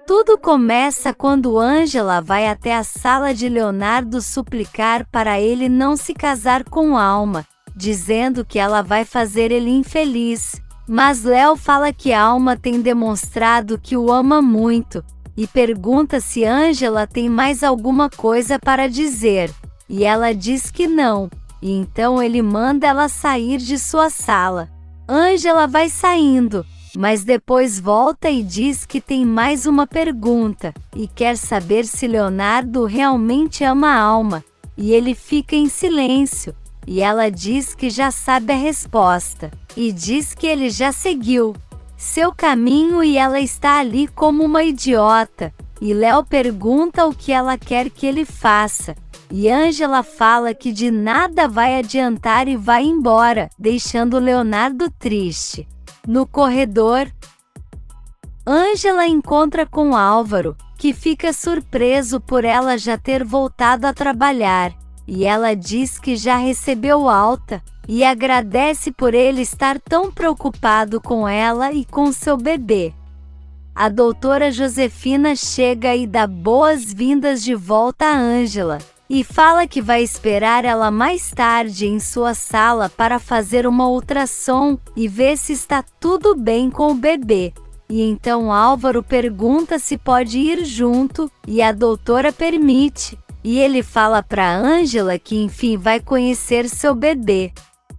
Tudo começa quando Ângela vai até a sala de Leonardo suplicar para ele não se casar com Alma, dizendo que ela vai fazer ele infeliz. Mas Léo fala que Alma tem demonstrado que o ama muito, e pergunta se Ângela tem mais alguma coisa para dizer, e ela diz que não, e então ele manda ela sair de sua sala. Ângela vai saindo, mas depois volta e diz que tem mais uma pergunta, e quer saber se Leonardo realmente ama Alma, e ele fica em silêncio, e ela diz que já sabe a resposta, e diz que ele já seguiu seu caminho e ela está ali como uma idiota, e Léo pergunta o que ela quer que ele faça, e Ângela fala que de nada vai adiantar e vai embora, deixando Leonardo triste. No corredor, Ângela encontra com Álvaro, que fica surpreso por ela já ter voltado a trabalhar, e ela diz que já recebeu alta, e agradece por ele estar tão preocupado com ela e com seu bebê. A doutora Josefina chega e dá boas-vindas de volta a Ângela, e fala que vai esperar ela mais tarde em sua sala para fazer uma ultrassom e ver se está tudo bem com o bebê. E então Álvaro pergunta se pode ir junto, e a doutora permite, e ele fala para Ângela que enfim vai conhecer seu bebê.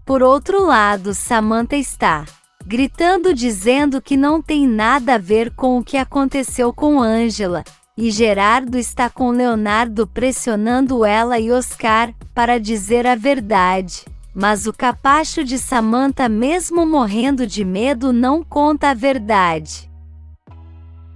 Por outro lado, Samantha está gritando dizendo que não tem nada a ver com o que aconteceu com Ângela, e Gerardo está com Leonardo pressionando ela e Oscar para dizer a verdade. Mas o capacho de Samantha, mesmo morrendo de medo, não conta a verdade.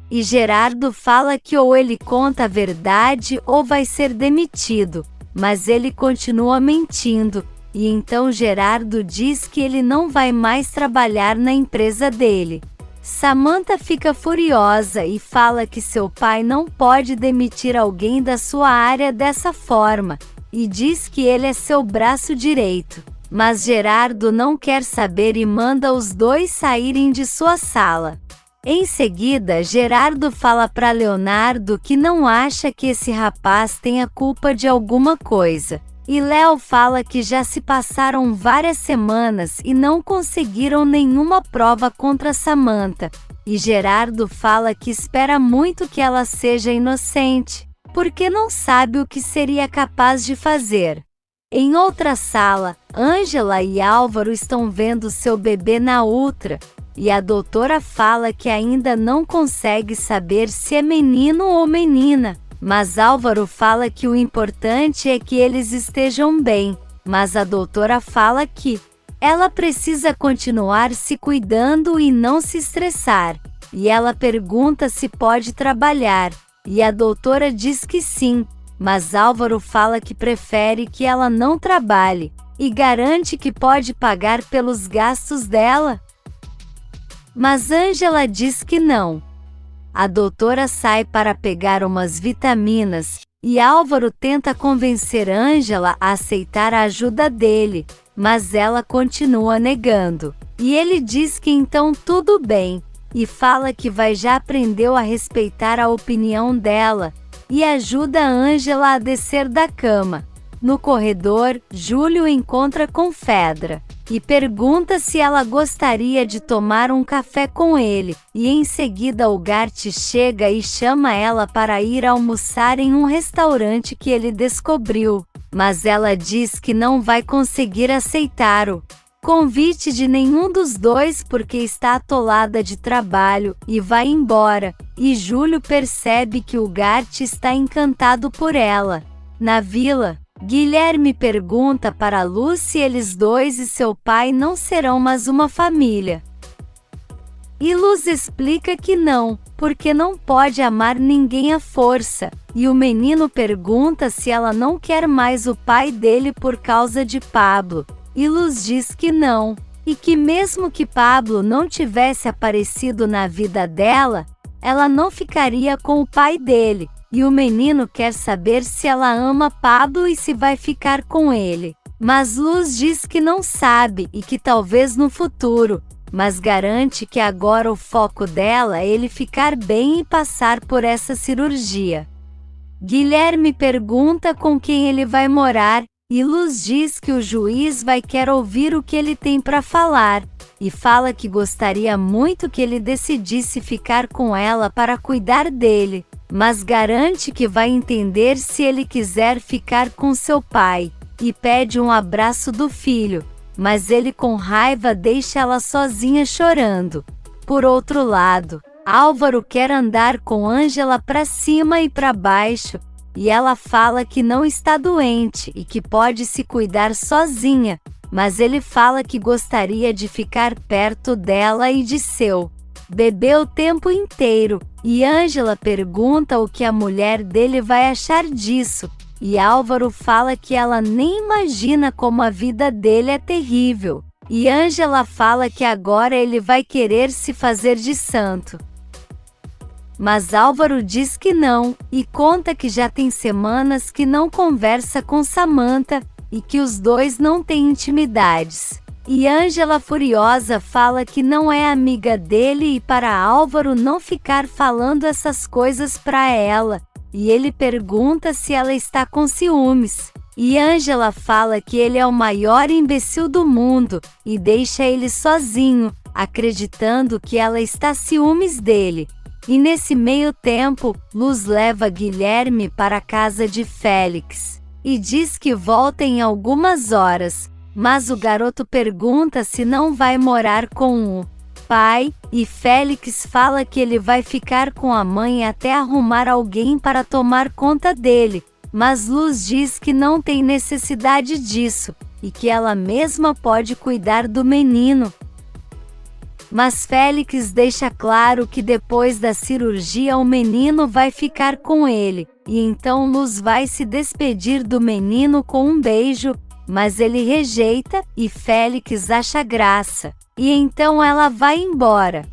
E Gerardo fala que ou ele conta a verdade ou vai ser demitido, mas ele continua mentindo, e então Gerardo diz que ele não vai mais trabalhar na empresa dele. Samantha fica furiosa e fala que seu pai não pode demitir alguém da sua área dessa forma, e diz que ele é seu braço direito. Mas Gerardo não quer saber e manda os dois saírem de sua sala. Em seguida, Gerardo fala para Leonardo que não acha que esse rapaz tenha culpa de alguma coisa. E Léo fala que já se passaram várias semanas e não conseguiram nenhuma prova contra Samantha. E Gerardo fala que espera muito que ela seja inocente, porque não sabe o que seria capaz de fazer. Em outra sala, Ângela e Álvaro estão vendo seu bebê na ultra, e a doutora fala que ainda não consegue saber se é menino ou menina. Mas Álvaro fala que o importante é que eles estejam bem, mas a doutora fala que ela precisa continuar se cuidando e não se estressar, e ela pergunta se pode trabalhar, e a doutora diz que sim, mas Álvaro fala que prefere que ela não trabalhe, e garante que pode pagar pelos gastos dela. Mas Ângela diz que não. A doutora sai para pegar umas vitaminas, e Álvaro tenta convencer Ângela a aceitar a ajuda dele, mas ela continua negando. E ele diz que então tudo bem, e fala que já aprendeu a respeitar a opinião dela, e ajuda Ângela a descer da cama. No corredor, Júlio encontra com Fedra e pergunta se ela gostaria de tomar um café com ele, e em seguida o Gart chega e chama ela para ir almoçar em um restaurante que ele descobriu, mas ela diz que não vai conseguir aceitar o convite de nenhum dos dois porque está atolada de trabalho, e vai embora, e Júlio percebe que o Gart está encantado por ela. Na vila, Guilherme pergunta para Lu se eles dois e seu pai não serão mais uma família. E Luz explica que não, porque não pode amar ninguém à força, e o menino pergunta se ela não quer mais o pai dele por causa de Pablo, e Luz diz que não, e que mesmo que Pablo não tivesse aparecido na vida dela, ela não ficaria com o pai dele. E o menino quer saber se ela ama Pablo e se vai ficar com ele. Mas Luz diz que não sabe e que talvez no futuro. mas garante que agora o foco dela é ele ficar bem e passar por essa cirurgia. Guilherme pergunta com quem ele vai morar, e Luz diz que o juiz vai querer ouvir o que ele tem para falar, e fala que gostaria muito que ele decidisse ficar com ela para cuidar dele, mas garante que vai entender se ele quiser ficar com seu pai, e pede um abraço do filho, mas ele com raiva deixa ela sozinha chorando. Por outro lado, Álvaro quer andar com Ângela para cima e para baixo, e ela fala que não está doente e que pode se cuidar sozinha, mas ele fala que gostaria de ficar perto dela e de seu bebê o tempo inteiro, e Ângela pergunta o que a mulher dele vai achar disso, e Álvaro fala que ela nem imagina como a vida dele é terrível, e Ângela fala que agora ele vai querer se fazer de santo. Mas Álvaro diz que não, e conta que já tem semanas que não conversa com Samantha, e que os dois não têm intimidades. E Ângela furiosa fala que não é amiga dele e para Álvaro não ficar falando essas coisas para ela, e ele pergunta se ela está com ciúmes. E Ângela fala que ele é o maior imbecil do mundo, e deixa ele sozinho, acreditando que ela está ciúmes dele. E nesse meio tempo, Luz leva Guilherme para a casa de Félix, e diz que volta em algumas horas, mas o garoto pergunta se não vai morar com o pai, e Félix fala que ele vai ficar com a mãe até arrumar alguém para tomar conta dele, mas Luz diz que não tem necessidade disso, e que ela mesma pode cuidar do menino. Mas Félix deixa claro que depois da cirurgia o menino vai ficar com ele, e então Luz vai se despedir do menino com um beijo, mas ele rejeita, e Félix acha graça, e então ela vai embora.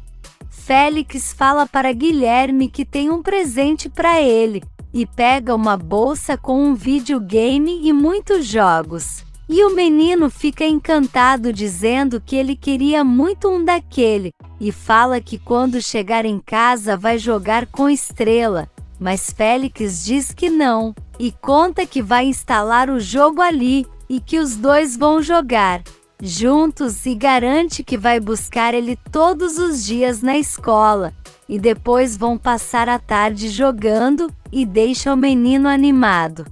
Félix fala para Guilherme que tem um presente para ele, e pega uma bolsa com um videogame e muitos jogos. E o menino fica encantado dizendo que ele queria muito um daquele, e fala que quando chegar em casa vai jogar com Estrela, mas Félix diz que não, e conta que vai instalar o jogo ali, e que os dois vão jogar juntos e garante que vai buscar ele todos os dias na escola, e depois vão passar a tarde jogando, e deixa o menino animado.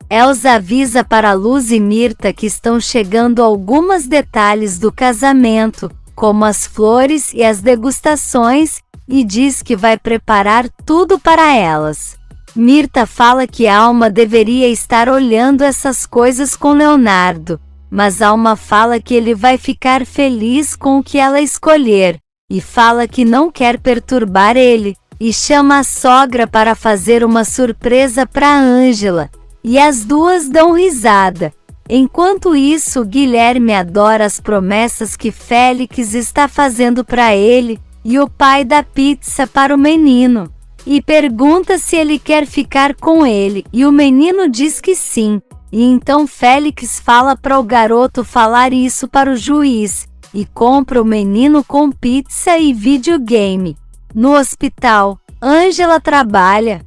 Elsa avisa para Luz e Mirta que estão chegando alguns detalhes do casamento, como as flores e as degustações, e diz que vai preparar tudo para elas. Mirta fala que Alma deveria estar olhando essas coisas com Leonardo, mas Alma fala que ele vai ficar feliz com o que ela escolher, e fala que não quer perturbar ele, e chama a sogra para fazer uma surpresa para Ângela. E as duas dão risada. Enquanto isso, Guilherme adora as promessas que Félix está fazendo para ele, e o pai dá pizza para o menino, e pergunta se ele quer ficar com ele, e o menino diz que sim, e então Félix fala para o garoto falar isso para o juiz, e compra o menino com pizza e videogame. No hospital, Ângela trabalha.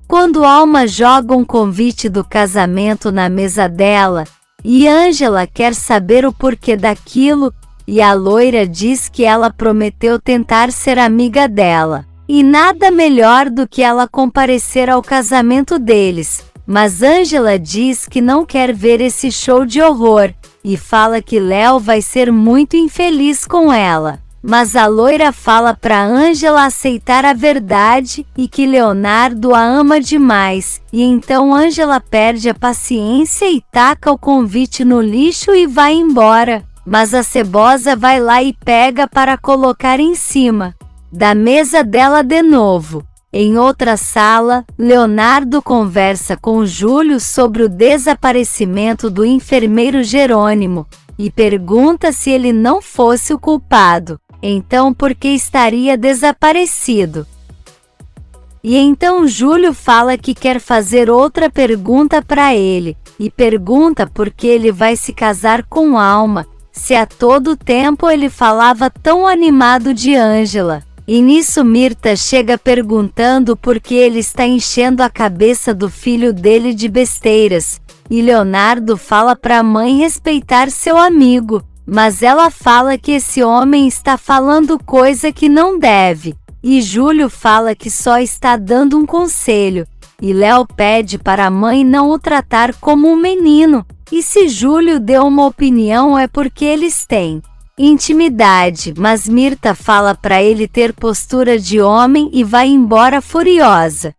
Quando Alma joga um convite do casamento na mesa dela, e Ângela quer saber o porquê daquilo, e a loira diz que ela prometeu tentar ser amiga dela, e nada melhor do que ela comparecer ao casamento deles, mas Ângela diz que não quer ver esse show de horror, e fala que Léo vai ser muito infeliz com ela. Mas a loira fala para Ângela aceitar a verdade e que Leonardo a ama demais, e então Ângela perde a paciência e taca o convite no lixo e vai embora, mas a cebosa vai lá e pega para colocar em cima da mesa dela de novo. Em outra sala, Leonardo conversa com Júlio sobre o desaparecimento do enfermeiro Jerônimo, e pergunta se ele não fosse o culpado. Então por que estaria desaparecido? E então Júlio fala que quer fazer outra pergunta para ele, e pergunta por que ele vai se casar com Alma, se a todo tempo ele falava tão animado de Ângela. E nisso Mirtha chega perguntando por que ele está enchendo a cabeça do filho dele de besteiras, e Leonardo fala para a mãe respeitar seu amigo, mas ela fala que esse homem está falando coisa que não deve, e Júlio fala que só está dando um conselho, e Léo pede para a mãe não o tratar como um menino, e se Júlio deu uma opinião é porque eles têm intimidade, mas Mirtha fala para ele ter postura de homem e vai embora furiosa.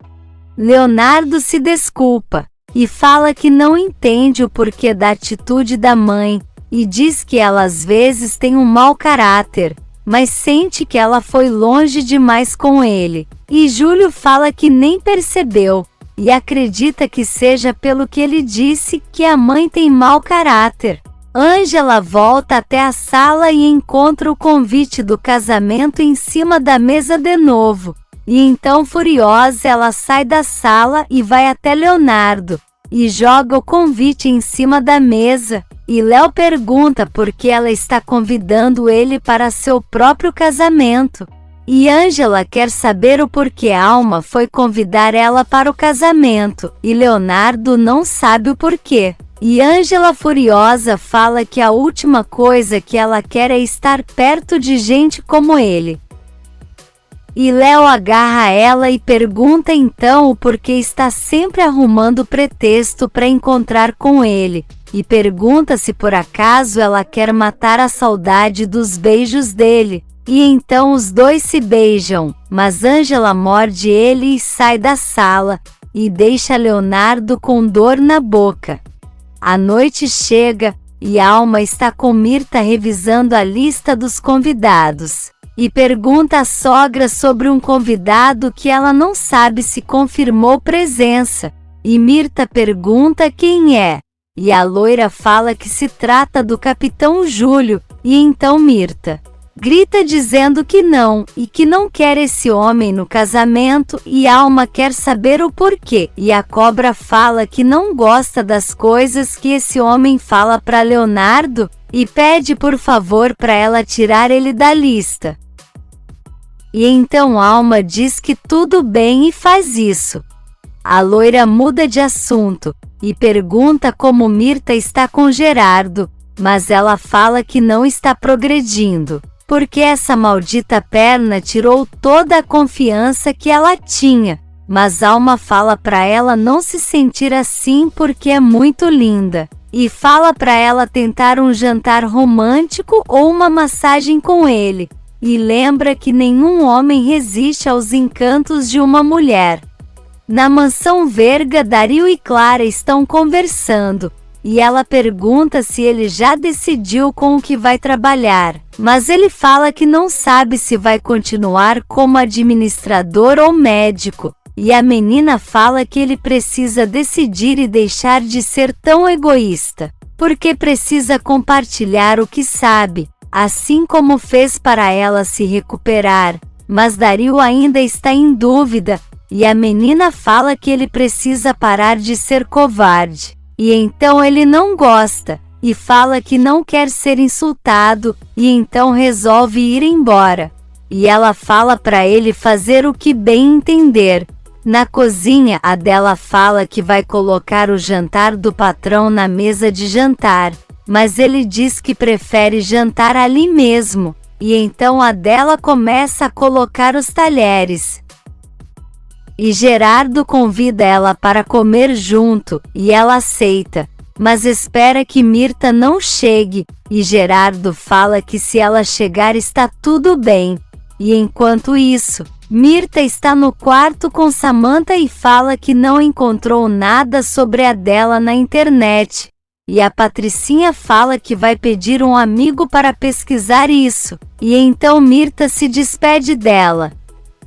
Leonardo se desculpa e fala que não entende o porquê da atitude da mãe e diz que ela às vezes tem um mau caráter, mas sente que ela foi longe demais com ele. E Júlio fala que nem percebeu e acredita que seja pelo que ele disse que a mãe tem mau caráter. Ângela volta até a sala e encontra o convite do casamento em cima da mesa de novo. E então, furiosa, ela sai da sala e vai até Leonardo e joga o convite em cima da mesa. E Léo pergunta por que ela está convidando ele para seu próprio casamento. E Ângela quer saber o porquê Alma foi convidar ela para o casamento, e Leonardo não sabe o porquê. E Ângela, furiosa, fala que a última coisa que ela quer é estar perto de gente como ele. E Léo agarra ela e pergunta então o porquê está sempre arrumando pretexto para encontrar com ele, e pergunta se por acaso ela quer matar a saudade dos beijos dele. E então os dois se beijam, mas Ângela morde ele e sai da sala, e deixa Leonardo com dor na boca. A noite chega, e Alma está com Mirtha revisando a lista dos convidados, e pergunta à sogra sobre um convidado que ela não sabe se confirmou presença, e Mirtha pergunta quem é, e a loira fala que se trata do Capitão Júlio, e então Mirtha grita dizendo que não, e que não quer esse homem no casamento, e Alma quer saber o porquê, e a cobra fala que não gosta das coisas que esse homem fala para Leonardo, e pede por favor para ela tirar ele da lista. E então Alma diz que tudo bem e faz isso. A loira muda de assunto, e pergunta como Mirtha está com Gerardo, mas ela fala que não está progredindo, porque essa maldita perna tirou toda a confiança que ela tinha, mas Alma fala para ela não se sentir assim porque é muito linda, e fala para ela tentar um jantar romântico ou uma massagem com ele, e lembra que nenhum homem resiste aos encantos de uma mulher. Na mansão Verga, Dario e Clara estão conversando, e ela pergunta se ele já decidiu com o que vai trabalhar, mas ele fala que não sabe se vai continuar como administrador ou médico, e a menina fala que ele precisa decidir e deixar de ser tão egoísta, porque precisa compartilhar o que sabe, assim como fez para ela se recuperar, mas Dario ainda está em dúvida, e a menina fala que ele precisa parar de ser covarde. E então ele não gosta, e fala que não quer ser insultado, e então resolve ir embora. E ela fala para ele fazer o que bem entender. Na cozinha, a Adela fala que vai colocar o jantar do patrão na mesa de jantar, mas ele diz que prefere jantar ali mesmo, e então a Adela começa a colocar os talheres. E Gerardo convida ela para comer junto, e ela aceita, mas espera que Mirtha não chegue, e Gerardo fala que se ela chegar está tudo bem. E enquanto isso, Mirtha está no quarto com Samantha e fala que não encontrou nada sobre a Adela na internet. E a Patricinha fala que vai pedir um amigo para pesquisar isso, e então Mirtha se despede dela.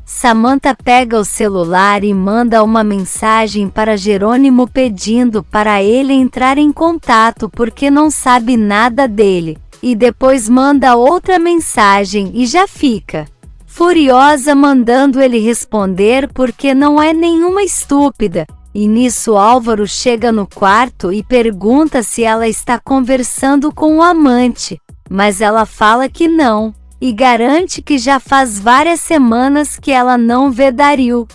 Samantha pega o celular e manda uma mensagem para Jerônimo pedindo para ele entrar em contato porque não sabe nada dele, e depois manda outra mensagem e já fica furiosa mandando ele responder porque não é nenhuma estúpida, e nisso Álvaro chega no quarto e pergunta se ela está conversando com o amante, mas ela fala que não, e garante que já faz várias semanas que ela não vê Daryl.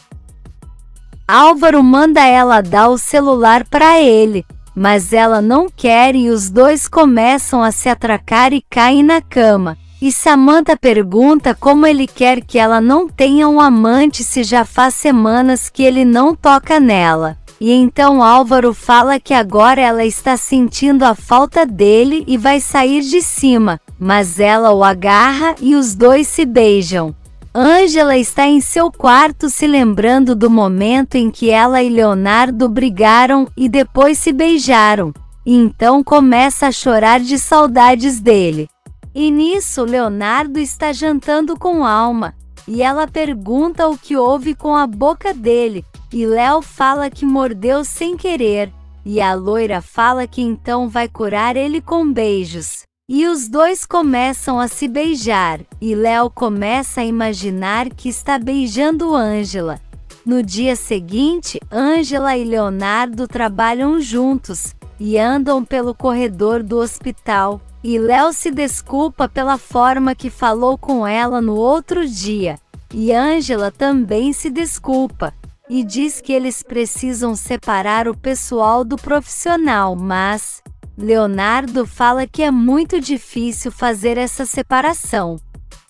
Álvaro manda ela dar o celular para ele, mas ela não quer e os dois começam a se atracar e caem na cama. E Samantha pergunta como ele quer que ela não tenha um amante se já faz semanas que ele não toca nela. E então Álvaro fala que agora ela está sentindo a falta dele e vai sair de cima, mas ela o agarra e os dois se beijam. Ângela está em seu quarto se lembrando do momento em que ela e Leonardo brigaram e depois se beijaram. E então começa a chorar de saudades dele. E nisso Leonardo está jantando com Alma, e ela pergunta o que houve com a boca dele, e Léo fala que mordeu sem querer, e a loira fala que então vai curar ele com beijos. E os dois começam a se beijar, e Léo começa a imaginar que está beijando Ângela. No dia seguinte, Ângela e Leonardo trabalham juntos, e andam pelo corredor do hospital. E Léo se desculpa pela forma que falou com ela no outro dia. E Ângela também se desculpa. E diz que eles precisam separar o pessoal do profissional, mas Leonardo fala que é muito difícil fazer essa separação.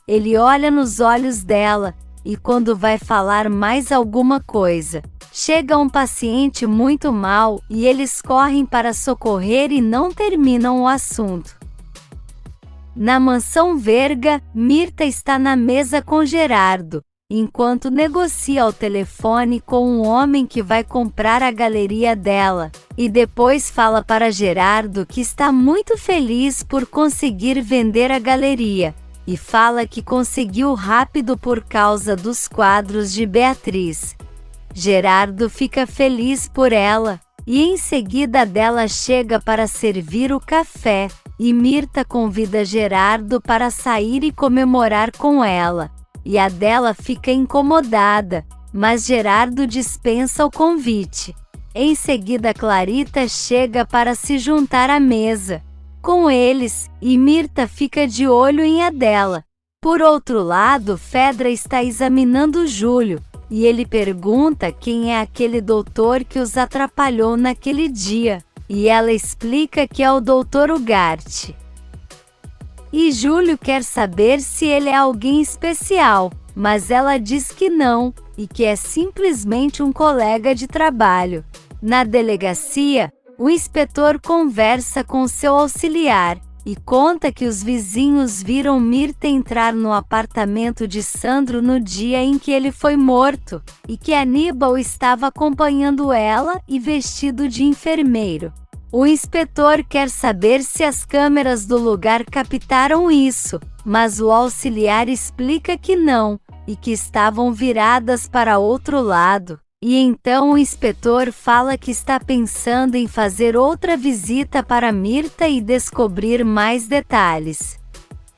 Ele olha nos olhos dela, e quando vai falar mais alguma coisa, chega um paciente muito mal e eles correm para socorrer e não terminam o assunto. Na mansão Verga, Mirta está na mesa com Gerardo, enquanto negocia ao telefone com um homem que vai comprar a galeria dela, e depois fala para Gerardo que está muito feliz por conseguir vender a galeria, e fala que conseguiu rápido por causa dos quadros de Beatriz. Gerardo fica feliz por ela, e em seguida dela chega para servir o café. E Mirta convida Gerardo para sair e comemorar com ela. E a dela fica incomodada, mas Gerardo dispensa o convite. Em seguida Clarita chega para se juntar à mesa com eles, e Mirta fica de olho em Adela. Por outro lado, Fedra está examinando Júlio, e ele pergunta quem é aquele doutor que os atrapalhou naquele dia. E ela explica que é o Dr. Ugarte. E Júlio quer saber se ele é alguém especial, mas ela diz que não, e que é simplesmente um colega de trabalho. Na delegacia, o inspetor conversa com seu auxiliar, e conta que os vizinhos viram Mirta entrar no apartamento de Sandro no dia em que ele foi morto, e que Aníbal estava acompanhando ela e vestido de enfermeiro. O inspetor quer saber se as câmeras do lugar captaram isso, mas o auxiliar explica que não, e que estavam viradas para outro lado. E então o inspetor fala que está pensando em fazer outra visita para Mirta e descobrir mais detalhes.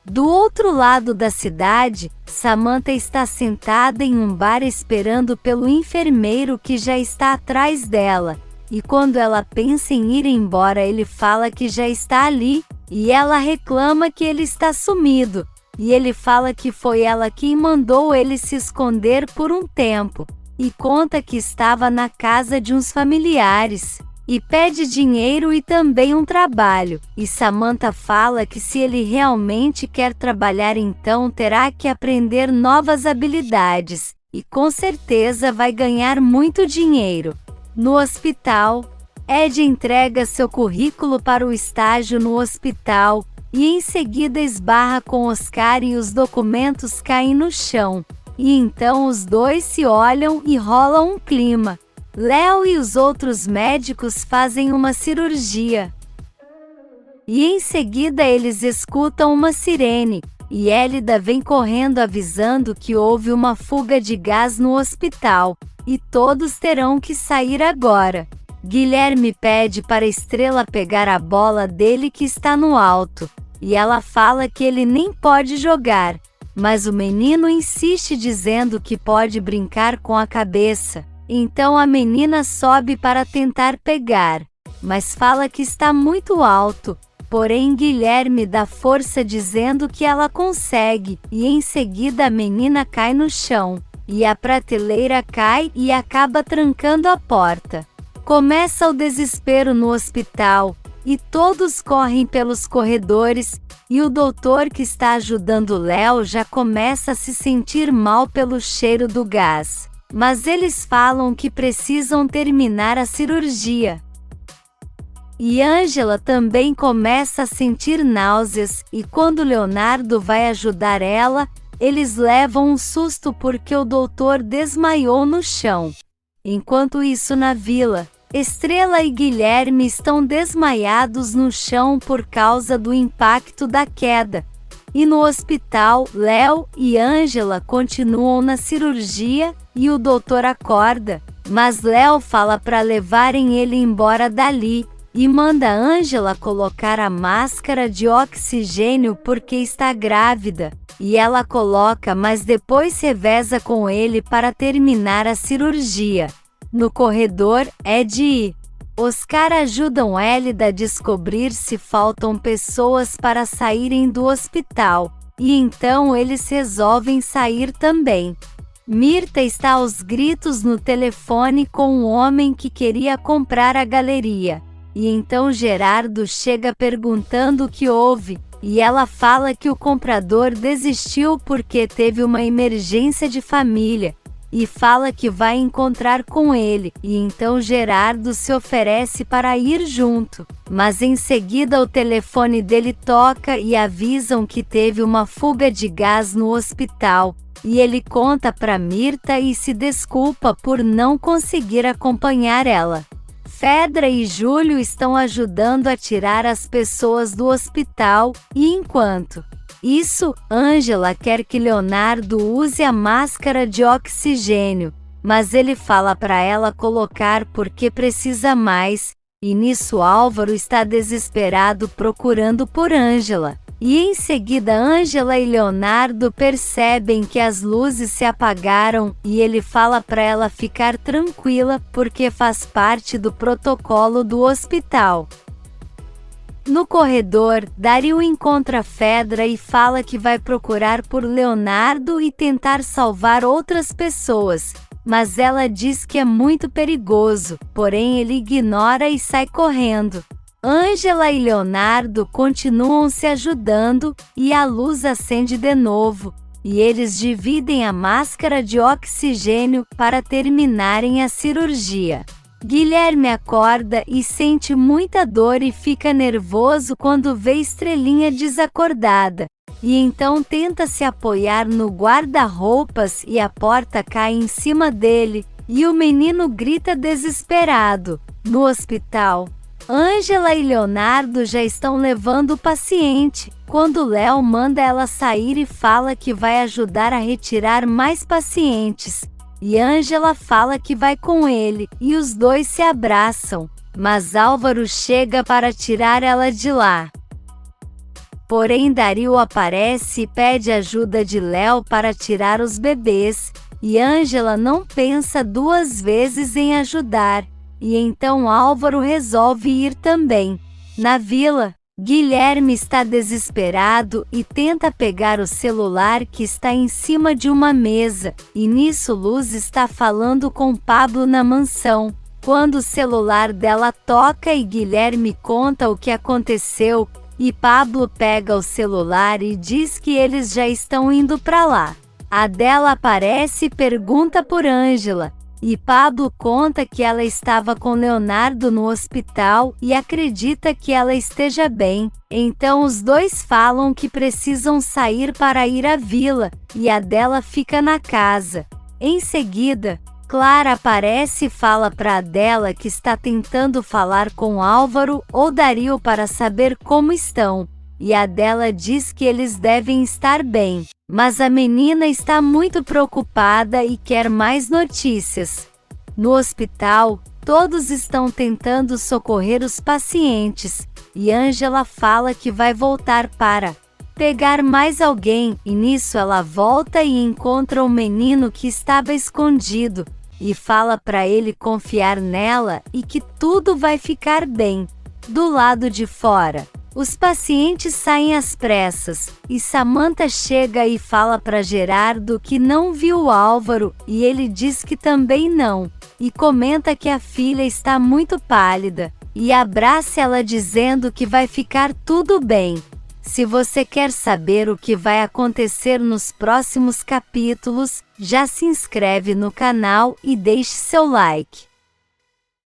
Do outro lado da cidade, Samantha está sentada em um bar esperando pelo enfermeiro que já está atrás dela. E quando ela pensa em ir embora, ele fala que já está ali, e ela reclama que ele está sumido. E ele fala que foi ela quem mandou ele se esconder por um tempo. E conta que estava na casa de uns familiares, e pede dinheiro e também um trabalho, e Samantha fala que se ele realmente quer trabalhar então terá que aprender novas habilidades, e com certeza vai ganhar muito dinheiro. No hospital, Ed entrega seu currículo para o estágio no hospital, e em seguida esbarra com Oscar e os documentos caem no chão. E então os dois se olham e rola um clima. Léo e os outros médicos fazem uma cirurgia. E em seguida eles escutam uma sirene, e Hélida vem correndo avisando que houve uma fuga de gás no hospital, e todos terão que sair agora. Guilherme pede para Estrela pegar a bola dele que está no alto, e ela fala que ele nem pode jogar. Mas o menino insiste dizendo que pode brincar com a cabeça. Então a menina sobe para tentar pegar, mas fala que está muito alto, porém Guilherme dá força dizendo que ela consegue, e em seguida a menina cai no chão, e a prateleira cai e acaba trancando a porta. Começa o desespero no hospital, e todos correm pelos corredores, e o doutor que está ajudando Léo já começa a se sentir mal pelo cheiro do gás. Mas eles falam que precisam terminar a cirurgia. E Ângela também começa a sentir náuseas, e quando Leonardo vai ajudar ela, eles levam um susto porque o doutor desmaiou no chão. Enquanto isso, na vila, Estrela e Guilherme estão desmaiados no chão por causa do impacto da queda. E no hospital, Léo e Ângela continuam na cirurgia, e o doutor acorda, mas Léo fala para levarem ele embora dali, e manda Ângela colocar a máscara de oxigênio porque está grávida, e ela coloca, mas depois reveza com ele para terminar a cirurgia. No corredor, Ed e Oscar ajudam Elida a descobrir se faltam pessoas para saírem do hospital, e então eles resolvem sair também. Mirta está aos gritos no telefone com um homem que queria comprar a galeria, e então Gerardo chega perguntando o que houve, e ela fala que o comprador desistiu porque teve uma emergência de família, e fala que vai encontrar com ele, e então Gerardo se oferece para ir junto, mas em seguida o telefone dele toca e avisam que teve uma fuga de gás no hospital, e ele conta para Mirta e se desculpa por não conseguir acompanhar ela. Fedra e Júlio estão ajudando a tirar as pessoas do hospital, e enquanto isso, Ângela quer que Leonardo use a máscara de oxigênio, mas ele fala para ela colocar porque precisa mais, e nisso Álvaro está desesperado procurando por Ângela. E em seguida Ângela e Leonardo percebem que as luzes se apagaram, e ele fala para ela ficar tranquila porque faz parte do protocolo do hospital. No corredor, Dario encontra Fedra e fala que vai procurar por Leonardo e tentar salvar outras pessoas, mas ela diz que é muito perigoso, porém ele ignora e sai correndo. Ângela e Leonardo continuam se ajudando, e a luz acende de novo, e eles dividem a máscara de oxigênio para terminarem a cirurgia. Guilherme acorda e sente muita dor e fica nervoso quando vê Estrelinha desacordada, e então tenta se apoiar no guarda-roupas e a porta cai em cima dele, e o menino grita desesperado. No hospital, Ângela e Leonardo já estão levando o paciente, quando Léo manda ela sair e fala que vai ajudar a retirar mais pacientes. E Ângela fala que vai com ele, e os dois se abraçam, mas Álvaro chega para tirar ela de lá. Porém Dario aparece e pede ajuda de Léo para tirar os bebês, e Ângela não pensa duas vezes em ajudar, e então Álvaro resolve ir também. Na vila, Guilherme está desesperado e tenta pegar o celular que está em cima de uma mesa, e nisso Luz está falando com Pablo na mansão, quando o celular dela toca e Guilherme conta o que aconteceu, e Pablo pega o celular e diz que eles já estão indo para lá. Adela aparece e pergunta por Ângela, e Pablo conta que ela estava com Leonardo no hospital e acredita que ela esteja bem. Então os dois falam que precisam sair para ir à vila, e Adela fica na casa. Em seguida, Clara aparece e fala para Adela que está tentando falar com Álvaro ou Dario para saber como estão, e Adela diz que eles devem estar bem, mas a menina está muito preocupada e quer mais notícias. No hospital, todos estão tentando socorrer os pacientes, e Ângela fala que vai voltar para pegar mais alguém, e nisso ela volta e encontra o menino que estava escondido, e fala para ele confiar nela e que tudo vai ficar bem. Do lado de fora, Os pacientes saem às pressas, e Samantha chega e fala para Gerardo que não viu Álvaro, e ele diz que também não, e comenta que a filha está muito pálida, e abraça ela dizendo que vai ficar tudo bem. Se você quer saber o que vai acontecer nos próximos capítulos, já se inscreve no canal e deixe seu like.